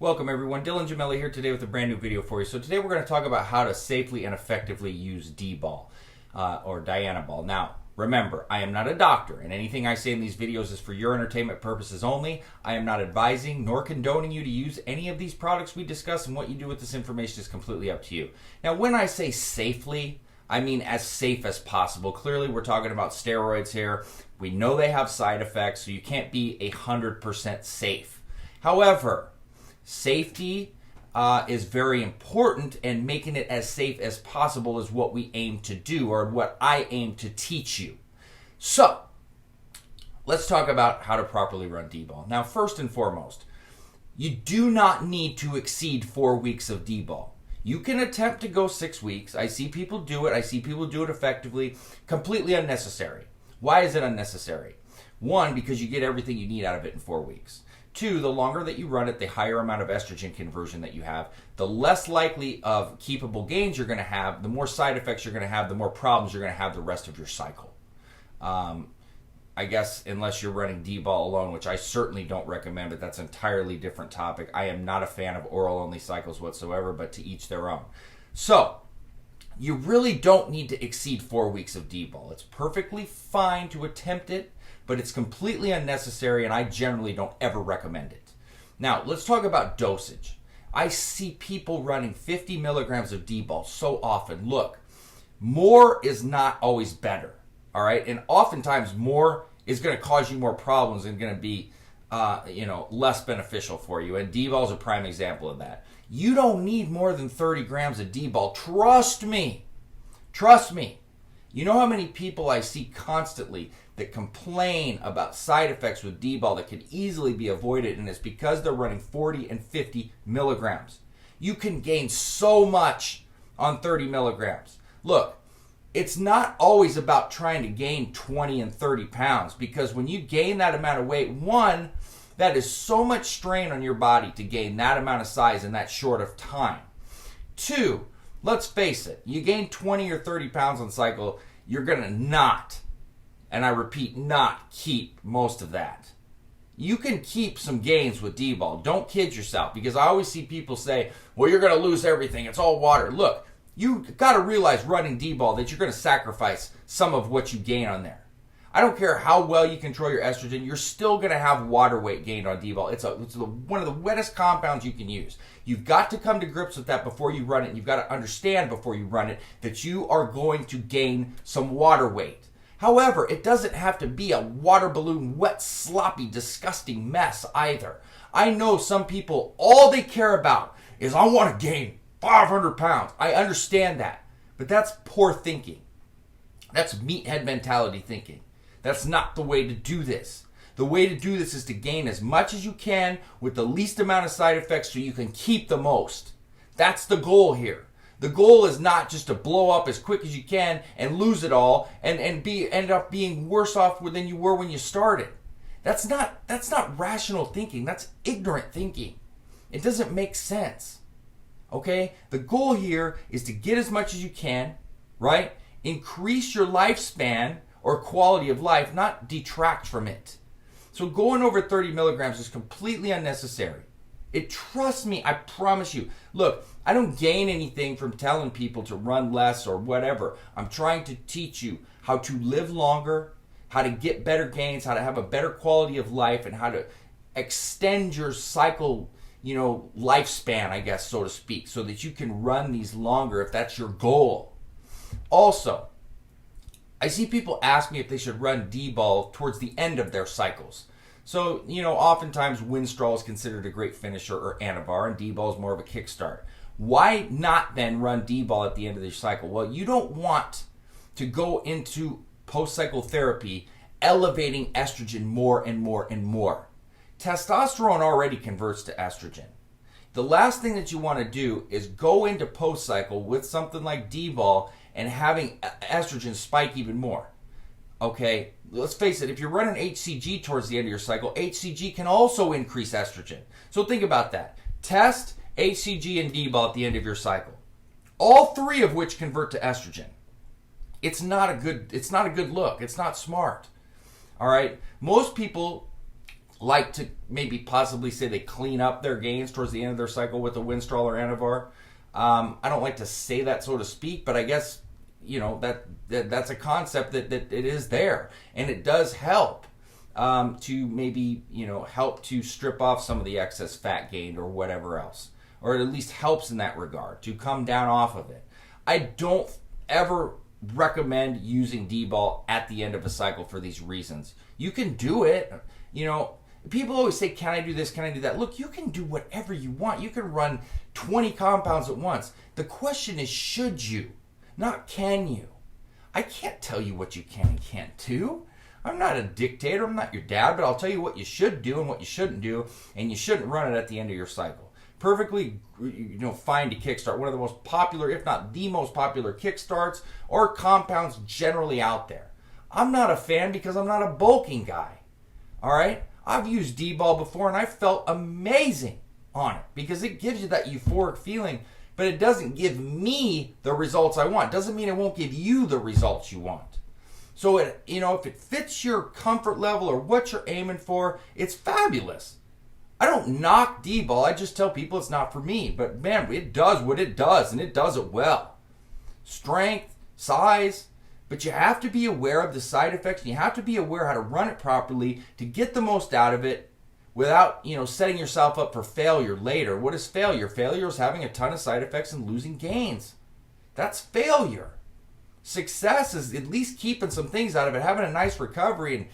Welcome everyone, Dylan Gemelli here today with a brand new video for you. So today we're going to talk about how to safely and effectively use Dbol or Dianabol. Now remember, I am not a doctor and anything I say in these videos is for your entertainment purposes only. I am not advising nor condoning you to use any of these products we discuss, and what you do with this information is completely up to you. Now when I say safely, I mean as safe as possible. Clearly we're talking about steroids here. We know they have side effects, so you can't be 100% safe. However, safety is very important, and making it as safe as possible is what we aim to do, or what I aim to teach you. So, let's talk about how to properly run Dbol. Now, first and foremost, you do not need to exceed 4 weeks of Dbol. You can attempt to go 6 weeks. I see people do it. I see people do it effectively. Completely unnecessary. Why is it unnecessary? One, because you get everything you need out of it in 4 weeks. Two, the longer that you run it, the higher amount of estrogen conversion that you have, the less likely of keepable gains you're going to have, the more side effects you're going to have, the more problems you're going to have the rest of your cycle. I guess unless you're running Dbol alone, which I certainly don't recommend, but that's an entirely different topic. I am not a fan of oral-only cycles whatsoever, but to each their own. So, you really don't need to exceed 4 weeks of Dbol. It's perfectly fine to attempt it, but it's completely unnecessary, and I generally don't ever recommend it. Now, let's talk about dosage. I see people running 50 milligrams of Dbol so often. Look, more is not always better, all right? And oftentimes, more is going to cause you more problems and going to be, less beneficial for you. And Dbol is a prime example of that. You don't need more than 30 grams of Dbol. Trust me. Trust me. You know how many people I see constantly that complain about side effects with Dbol that could easily be avoided, and it's because they're running 40 and 50 milligrams. You can gain so much on 30 milligrams. Look, it's not always about trying to gain 20 and 30 pounds, because when you gain that amount of weight, one, that is so much strain on your body to gain that amount of size in that short of time. Two, let's face it, you gain 20 or 30 pounds on cycle, you're going to not, and I repeat, not keep most of that. You can keep some gains with Dbol. Don't kid yourself, because I always see people say, well, you're going to lose everything. It's all water. Look, you got to realize running Dbol that you're going to sacrifice some of what you gain on there. I don't care how well you control your estrogen, you're still going to have water weight gained on Dbol. It's one of the wettest compounds you can use. You've got to come to grips with that before you run it. You've got to understand before you run it that you are going to gain some water weight. However, it doesn't have to be a water balloon, wet, sloppy, disgusting mess either. I know some people, all they care about is, I want to gain 500 pounds. I understand that, but that's poor thinking. That's meathead mentality thinking. That's not the way to do this. The way to do this is to gain as much as you can with the least amount of side effects so you can keep the most. That's the goal here. The goal is not just to blow up as quick as you can and lose it all and end up being worse off than you were when you started. That's not rational thinking. That's ignorant thinking. It doesn't make sense. Okay? The goal here is to get as much as you can, right? Increase your lifespan or quality of life, not detract from it. So going over 30 milligrams is completely unnecessary. Trust me, I promise you. Look, I don't gain anything from telling people to run less or whatever. I'm trying to teach you how to live longer, how to get better gains, how to have a better quality of life, and how to extend your cycle, lifespan, I guess, so to speak, so that you can run these longer if that's your goal. Also, I see people ask me if they should run Dbol towards the end of their cycles. So, oftentimes Winstrol is considered a great finisher or Anavar, and Dbol is more of a kickstart. Why not then run Dbol at the end of the cycle? Well, you don't want to go into post-cycle therapy elevating estrogen more and more and more. Testosterone already converts to estrogen. The last thing that you want to do is go into post-cycle with something like Dbol and having estrogen spike even more. Okay, let's face it, if you're running HCG towards the end of your cycle, HCG can also increase estrogen. So think about that. Test HCG and Dbol at the end of your cycle. All three of which convert to estrogen. It's not a good look. It's not smart. All right? Most people like to maybe possibly say they clean up their gains towards the end of their cycle with a Winstrol or Anavar. I don't like to say that, so to speak, but I guess, that's a concept that it is there, and it does help to maybe, help to strip off some of the excess fat gained or whatever else, or it at least helps in that regard to come down off of it. I don't ever recommend using Dbol at the end of a cycle for these reasons. You can do it, people always say, can I do this, can I do that? Look, you can do whatever you want. You can run 20 compounds at once. The question is, should you? Not can you. I can't tell you what you can and can't do. I'm not a dictator. I'm not your dad, but I'll tell you what you should do and what you shouldn't do, and you shouldn't run it at the end of your cycle. Perfectly, fine to kickstart. One of the most popular, if not the most popular kickstarts or compounds generally out there. I'm not a fan because I'm not a bulking guy. All right? I've used Dbol before and I felt amazing on it because it gives you that euphoric feeling, but it doesn't give me the results I want. Doesn't mean it won't give you the results you want. So if it fits your comfort level or what you're aiming for, it's fabulous. I don't knock Dbol. I just tell people it's not for me. But man, it does what it does, and it does it well. Strength, size, but you have to be aware of the side effects, and you have to be aware how to run it properly to get the most out of it without, setting yourself up for failure later. What is failure? Failure is having a ton of side effects and losing gains. That's failure. Success is at least keeping some things out of it, having a nice recovery and,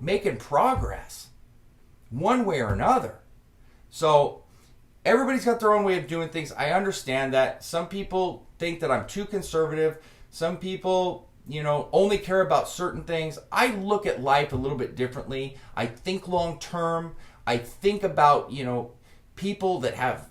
making progress one way or another. So everybody's got their own way of doing things. I understand that. Some people think that I'm too conservative. Some people, only care about certain things. I look at life a little bit differently. I think long term. I think about, people that have,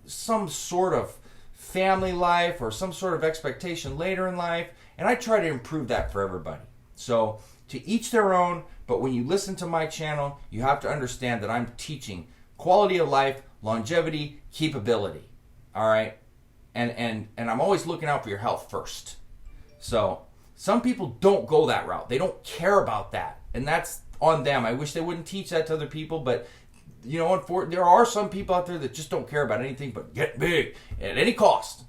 some sort of family life or some sort of expectation later in life, and I try to improve that for everybody. So to each their own, but when you listen to my channel, you have to understand that I'm teaching quality of life, longevity, keepability. All right? And I'm always looking out for your health first. So some people don't go that route. They don't care about that. And that's on them. I wish they wouldn't teach that to other people, but there are some people out there that just don't care about anything but get big at any cost.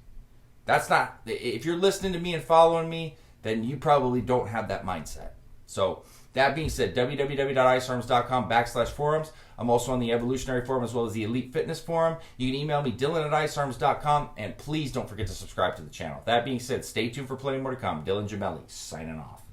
That's not, if you're listening to me and following me, then you probably don't have that mindset. So that being said, www.icearms.com/forums. I'm also on the Evolutionary Forum as well as the Elite Fitness Forum. You can email me, Dylan@icearms.com, and please don't forget to subscribe to the channel. That being said, stay tuned for plenty more to come. Dylan Gemelli, signing off.